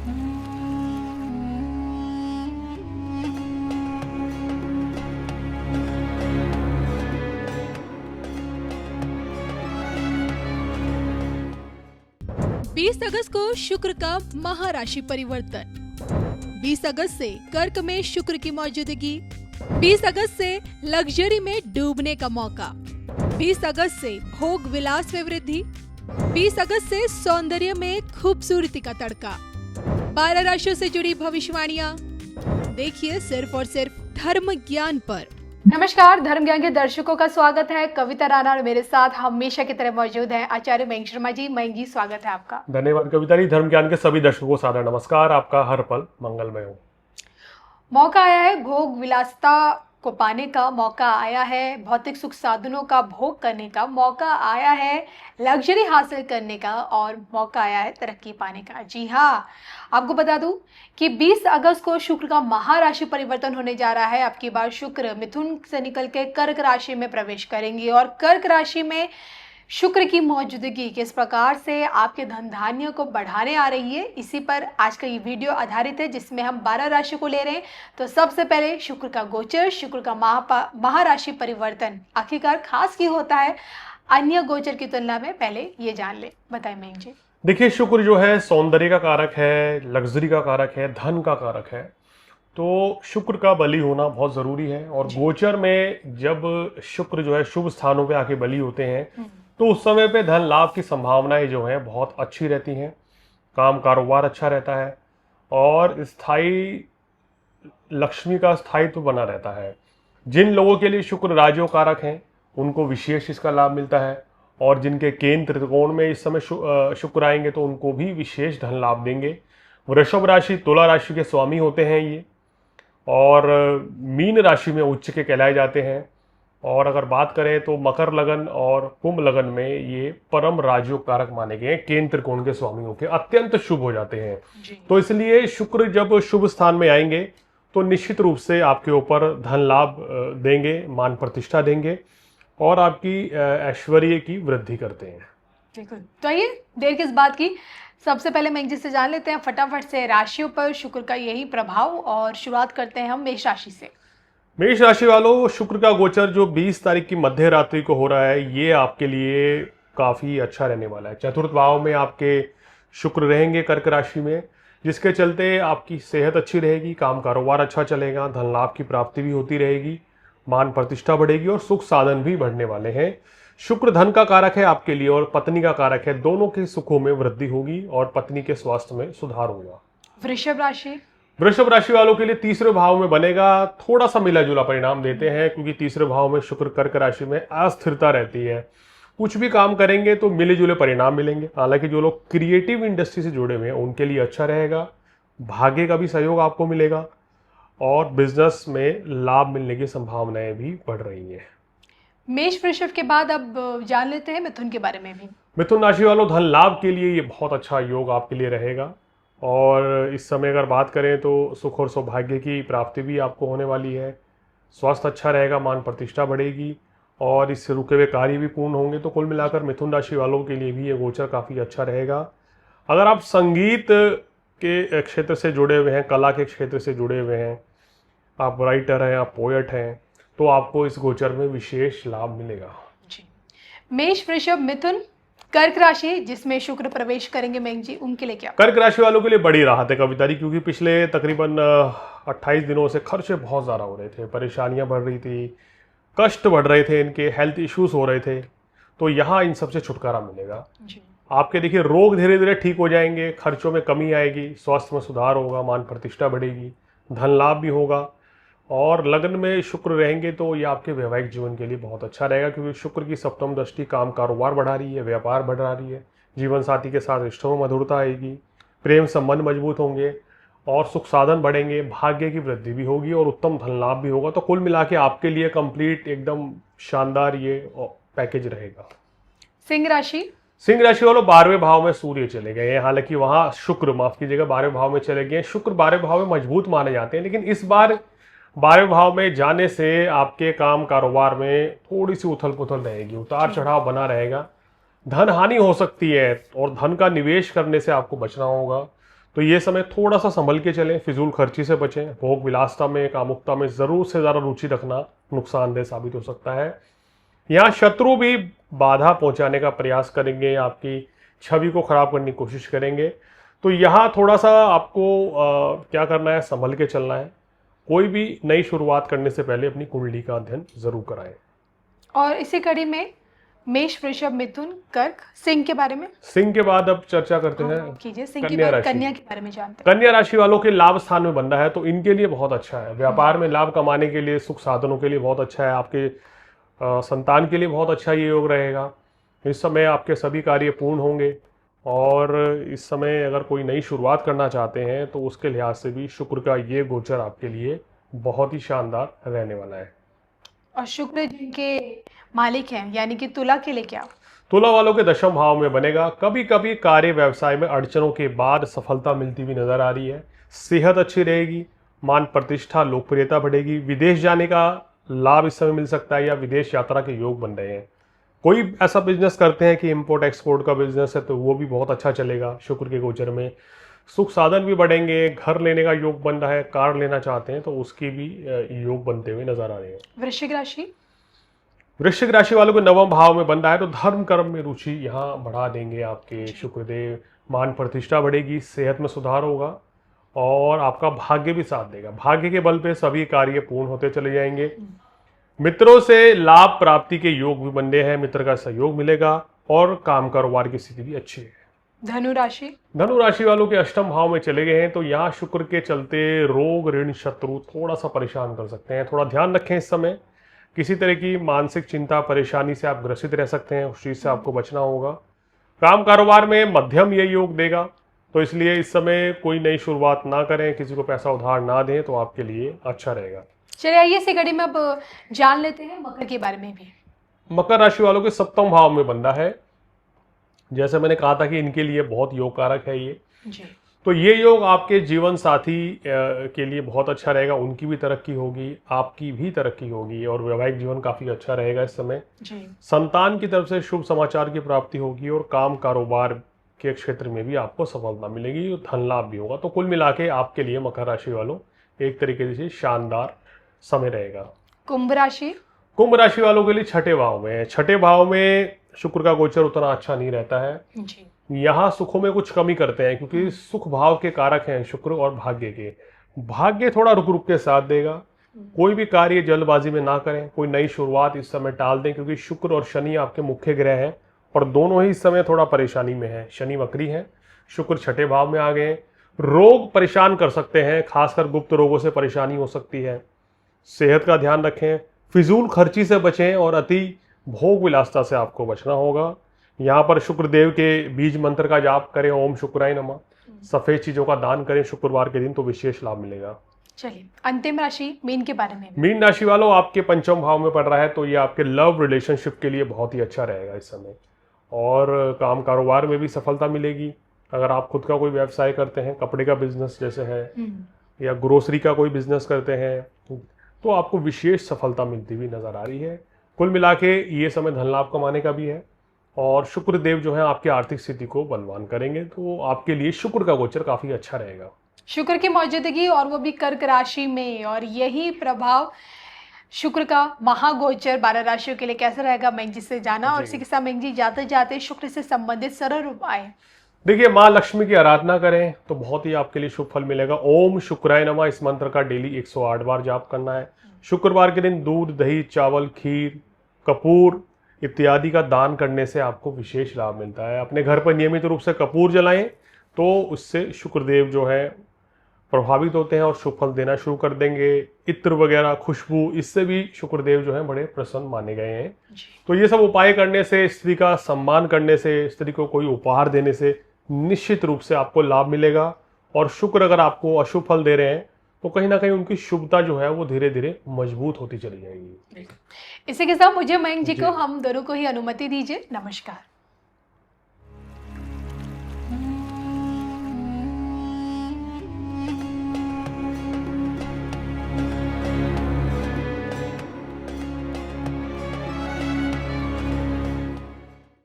बीस अगस्त को शुक्र का महाराशि परिवर्तन। 20 अगस्त से कर्क में शुक्र की मौजूदगी। 20 अगस्त से लग्जरी में डूबने का मौका। 20 अगस्त से भोग विलास में वृद्धि। 20 अगस्त से सौंदर्य में खूबसूरती का तड़का। 12 राशियों से जुड़ी भविष्यवाणियां देखिए सिर्फ और सिर्फ धर्म ज्ञान पर। नमस्कार, धर्म ज्ञान के दर्शकों का स्वागत है। कविता राणा और मेरे साथ हमेशा की तरह मौजूद हैं आचार्य मयंक शर्मा जी। मयंक जी, स्वागत है आपका। धन्यवाद कविता जी। धर्म ज्ञान के सभी दर्शकों को सादर नमस्कार। आपका हर पल मंगलमय हो। मौका आया है भोग विलासिता को पाने का, मौका आया है भौतिक सुख साधनों का भोग करने का, मौका आया है लग्जरी हासिल करने का और मौका आया है तरक्की पाने का। जी हाँ, आपको बता दूं कि 20 अगस्त को शुक्र का महाराशि परिवर्तन होने जा रहा है। अब की बार शुक्र मिथुन से निकल के कर्क राशि में प्रवेश करेंगे और कर्क राशि में शुक्र की मौजूदगी किस प्रकार से आपके धन धान्य को बढ़ाने आ रही है, इसी पर आज का ये वीडियो आधारित है, जिसमें हम 12 राशि को ले रहे हैं। तो सबसे पहले शुक्र का गोचर, शुक्र का महाराशि परिवर्तन आखिरकार खास क्यों होता है अन्य गोचर की तुलना में, पहले ये जान ले। बताएं मयंक जी। देखिए, शुक्र जो है सौंदर्य का कारक है, लग्जरी का कारक है, धन का कारक है। तो शुक्र का बली होना बहुत जरूरी है। और गोचर में जब शुक्र जो है शुभ स्थानों पे आके बली होते हैं तो उस समय पे धन लाभ की संभावनाएं जो हैं बहुत अच्छी रहती हैं। काम कारोबार अच्छा रहता है और स्थायी लक्ष्मी का स्थायित्व बना रहता है। जिन लोगों के लिए शुक्र राजयोग कारक हैं उनको विशेष इसका लाभ मिलता है और जिनके केंद्र त्रिकोण में इस समय शुक्र आएंगे तो उनको भी विशेष धन लाभ देंगे। वृषभ राशि तुला राशि के स्वामी होते हैं ये, और मीन राशि में उच्च के कहलाए जाते हैं। और अगर बात करें तो मकर लगन और कुंभ लगन में ये परम राजयोग कारक माने गए, केंद्र त्रिकोण के स्वामियों के अत्यंत शुभ हो जाते हैं। तो इसलिए शुक्र जब शुभ स्थान में आएंगे तो निश्चित रूप से आपके ऊपर धन लाभ देंगे, मान प्रतिष्ठा देंगे और आपकी ऐश्वर्य की वृद्धि करते हैं। बिल्कुल। तो आइए देर किस बात की, सबसे पहले मयंक जी से जान लेते हैं फटाफट से राशियों पर शुक्र का यही प्रभाव, और शुरुआत करते हैं हम मेष राशि से। मेष राशि वालों, शुक्र का गोचर जो 20 तारीख की मध्य रात्रि को हो रहा है ये आपके लिए काफी अच्छा रहने वाला है। चतुर्थ भाव में आपके शुक्र रहेंगे कर्क राशि में, जिसके चलते आपकी सेहत अच्छी रहेगी, काम कारोबार अच्छा चलेगा, धन लाभ की प्राप्ति भी होती रहेगी, मान प्रतिष्ठा बढ़ेगी और सुख साधन भी बढ़ने वाले हैं। शुक्र धन का कारक है आपके लिए और पत्नी का कारक है। दोनों के सुखों में वृद्धि होगी और पत्नी के स्वास्थ्य में सुधार होगा। वृषभ राशि। वृषभ राशि वालों के लिए तीसरे भाव में बनेगा, थोड़ा सा मिला जुला परिणाम देते हैं क्योंकि तीसरे भाव में शुक्र कर्क राशि में अस्थिरता रहती है। कुछ भी काम करेंगे तो मिले जुले परिणाम मिलेंगे। हालांकि जो लोग क्रिएटिव इंडस्ट्री से जुड़े हुए हैं उनके लिए अच्छा रहेगा, भाग्य का भी सहयोग आपको मिलेगा और बिजनेस में लाभ मिलने की संभावनाएं भी बढ़ रही हैं। मेष वृषभ के बाद अब जान लेते हैं मिथुन के बारे में भी। मिथुन राशि वालों, धन लाभ के लिए ये बहुत अच्छा योग आपके लिए रहेगा और इस समय अगर बात करें तो सुख और सौभाग्य की प्राप्ति भी आपको होने वाली है। स्वास्थ्य अच्छा रहेगा, मान प्रतिष्ठा बढ़ेगी और इससे रुके हुए कार्य भी पूर्ण होंगे। तो कुल मिलाकर मिथुन राशि वालों के लिए भी ये गोचर काफ़ी अच्छा रहेगा। अगर आप संगीत के क्षेत्र से जुड़े हुए हैं, कला के क्षेत्र से जुड़े हुए हैं, आप राइटर हैं, आप पोएट हैं, तो आपको इस गोचर में विशेष लाभ मिलेगा। जी। मेष वृषभ मिथुन कर्क राशि जिसमें शुक्र प्रवेश करेंगे मयंक जी, उनके लिए क्या? कर्क राशि वालों के लिए बड़ी राहत है कविता जी, क्योंकि पिछले तकरीबन 28 दिनों से खर्चे बहुत ज़्यादा हो रहे थे, परेशानियां बढ़ रही थी, कष्ट बढ़ रहे थे, इनके हेल्थ इश्यूज हो रहे थे। तो यहाँ इन सबसे छुटकारा मिलेगा जी। आपके देखिए रोग धीरे धीरे ठीक हो जाएंगे, खर्चों में कमी आएगी, स्वास्थ्य में सुधार होगा, मान प्रतिष्ठा बढ़ेगी, धन लाभ भी होगा। और लग्न में शुक्र रहेंगे तो ये आपके वैवाहिक जीवन के लिए बहुत अच्छा रहेगा, क्योंकि शुक्र की सप्तम दृष्टि काम कारोबार बढ़ा रही है, व्यापार बढ़ा रही है, जीवन साथी के साथ रिश्तों में मधुरता आएगी, प्रेम संबंध मजबूत होंगे और सुख साधन बढ़ेंगे, भाग्य की वृद्धि भी होगी और उत्तम धन लाभ भी होगा। तो कुल मिला के आपके लिए कंप्लीट एकदम शानदार ये पैकेज रहेगा। सिंह राशि। सिंह राशि वालों, 12वें भाव में सूर्य चले गए हैं। हालांकि वहां शुक्र, माफ कीजिएगा, 12वें भाव में चले गए। शुक्र 12वें भाव में मजबूत माने जाते हैं, लेकिन इस बार 12वें भाव में जाने से आपके काम कारोबार में थोड़ी सी उथल पुथल रहेगी, उतार चढ़ाव बना रहेगा, धन हानि हो सकती है और धन का निवेश करने से आपको बचना होगा। तो ये समय थोड़ा सा संभल के चलें, फिजूल खर्ची से बचें, भोग विलासता में, कामुकता में ज़रूर से ज़्यादा रुचि रखना नुकसानदेह साबित हो सकता है। यहाँ शत्रु भी बाधा पहुंचाने का प्रयास करेंगे, आपकी छवि को खराब करने की कोशिश करेंगे। तो यहाँ थोड़ा सा आपको क्या करना है, संभल के चलना है। कोई भी नई शुरुआत करने से पहले अपनी कुंडली का अध्ययन जरूर कराएं। और इसी कड़ी में मेष, वृषभ, मिथुन, कर्क, सिंह के बारे में सिंह के बाद अब चर्चा करते हैं कीजिए। सिंह के कन्या बाद राशि। कन्या के बारे में जानते हैं। कन्या राशि वालों के लाभ स्थान में बंधा है, तो इनके लिए बहुत अच्छा है। व्यापार में लाभ कमाने के लिए, सुख साधनों के लिए बहुत अच्छा है। आपके संतान के लिए बहुत अच्छा ये योग रहेगा। इस समय आपके सभी कार्य पूर्ण होंगे और इस समय अगर कोई नई शुरुआत करना चाहते हैं तो उसके लिहाज से भी शुक्र का ये गोचर आपके लिए बहुत ही शानदार रहने वाला है। और शुक्र जिनके मालिक हैं यानी कि तुला के लिए क्या? तुला वालों के दशम भाव में बनेगा। कभी कभी कार्य व्यवसाय में अड़चनों के बाद सफलता मिलती हुई नजर आ रही है। सेहत अच्छी रहेगी, मान प्रतिष्ठा लोकप्रियता बढ़ेगी। विदेश जाने का लाभ इस समय मिल सकता है या विदेश यात्रा के योग बन रहे हैं। कोई ऐसा बिजनेस करते हैं कि इंपोर्ट एक्सपोर्ट का बिजनेस है तो वो भी बहुत अच्छा चलेगा शुक्र के गोचर में। सुख साधन भी बढ़ेंगे, घर लेने का योग बन रहा है, कार लेना चाहते हैं तो उसकी भी योग बनते हुए नजर आ रहे हैं। वृश्चिक राशि। वृश्चिक राशि वालों को नवम भाव में बन रहा है तो धर्म कर्म में रुचि यहाँ बढ़ा देंगे आपके शुक्रदेव। मान प्रतिष्ठा बढ़ेगी, सेहत में सुधार होगा और आपका भाग्य भी साथ देगा। भाग्य के बल पे सभी कार्य पूर्ण होते चले जाएंगे। मित्रों से लाभ प्राप्ति के योग भी बन रहे हैं, मित्र का सहयोग मिलेगा और काम कारोबार की स्थिति भी अच्छी है। धनु राशि। धनु राशि वालों के अष्टम भाव में चले गए हैं तो यहाँ शुक्र के चलते रोग ऋण शत्रु थोड़ा सा परेशान कर सकते हैं। थोड़ा ध्यान रखें, इस समय किसी तरह की मानसिक चिंता परेशानी से आप ग्रसित रह सकते हैं, उस चीज से आपको बचना होगा। काम कारोबार में मध्यम ये योग देगा तो इसलिए इस समय कोई नई शुरुआत ना करें, किसी को पैसा उधार ना दें तो आपके लिए अच्छा रहेगा। चलिए आइए इसी कड़ी में अब जान लेते हैं मकर के बारे में भी। मकर राशि वालों के सप्तम भाव में बंधा है। जैसे मैंने कहा था कि इनके लिए बहुत योग कारक है ये जी। तो ये योग आपके जीवन साथी के लिए बहुत अच्छा रहेगा। उनकी भी तरक्की होगी, आपकी भी तरक्की होगी और वैवाहिक जीवन काफी अच्छा रहेगा इस समय जी। संतान की तरफ से शुभ समाचार की प्राप्ति होगी और काम कारोबार के क्षेत्र में भी आपको सफलता मिलेगी और धन लाभ भी होगा। तो कुल मिला के आपके लिए मकर राशि वालों एक तरीके से शानदार समय रहेगा। कुंभ राशि। कुंभ राशि वालों के लिए छठे भाव में है। छठे भाव में शुक्र का गोचर उतना अच्छा नहीं रहता है। जी। यहाँ सुखों में कुछ कमी करते हैं क्योंकि सुख भाव के कारक हैं शुक्र और भाग्य के। भाग्य थोड़ा रुक रुक के साथ देगा। कोई भी कार्य जल्दबाजी में ना करें, कोई नई शुरुआत इस समय टाल दें क्योंकि शुक्र और शनि आपके मुख्य ग्रह हैं और दोनों ही इस समय थोड़ा परेशानी में है। शनि वक्री है, शुक्र छठे भाव में आ गए। रोग परेशान कर सकते हैं, खासकर गुप्त रोगों से परेशानी हो सकती है। सेहत का ध्यान रखें, फिजूल खर्ची से बचें और अति भोग विलासता से आपको बचना होगा। यहाँ पर शुक्रदेव के बीज मंत्र का जाप करें, ओम शुक्राय नमः। सफेद चीजों का दान करें शुक्रवार के दिन तो विशेष लाभ मिलेगा। चलिए अंतिम राशि मीन के बारे में। मीन राशि वालों आपके पंचम भाव में पड़ रहा है तो ये आपके लव रिलेशनशिप के लिए बहुत ही अच्छा रहेगा इस समय और काम कारोबार में भी सफलता मिलेगी। अगर आप खुद का कोई व्यवसाय करते हैं, कपड़े का बिजनेस जैसे है या ग्रोसरी का कोई बिजनेस करते हैं तो आपको विशेष सफलता मिलती हुई नजर आ रही है। कुल मिला के ये समय धन लाभ कमाने का भी है और शुक्रदेव जो है आपकी आर्थिक स्थिति को बलवान करेंगे तो आपके लिए शुक्र का गोचर काफी अच्छा रहेगा। शुक्र की मौजूदगी और वो भी कर्क राशि में, और यही प्रभाव शुक्र का महागोचर 12 राशियों के लिए कैसा रहेगा मैं जी से जाना। और इसी के साथ मैं जी जाते जाते शुक्र से संबंधित सरल उपाय। देखिए, माँ लक्ष्मी की आराधना करें तो बहुत ही आपके लिए शुभ फल मिलेगा। ओम शुक्राय नमः इस मंत्र का डेली 108 बार जाप करना है। शुक्रवार के दिन दूध, दही, चावल, खीर, कपूर इत्यादि का दान करने से आपको विशेष लाभ मिलता है। अपने घर पर नियमित रूप से कपूर जलाएं तो उससे शुक्रदेव जो है प्रभावित होते हैं और शुभ फल देना शुरू कर देंगे। इत्र वगैरह, खुशबू, इससे भी शुक्रदेव जो है बड़े प्रसन्न माने गए हैं। तो ये सब उपाय करने से, स्त्री का सम्मान करने से, स्त्री को कोई उपहार देने से निश्चित रूप से आपको लाभ मिलेगा। और शुक्र अगर आपको अशुभ फल दे रहे हैं तो कहीं ना कहीं उनकी शुभता जो है वो धीरे धीरे मजबूत होती चली जाएगी। इसी के साथ मुझे मयंक जी को हम दोनों को ही अनुमति दीजिए। नमस्कार।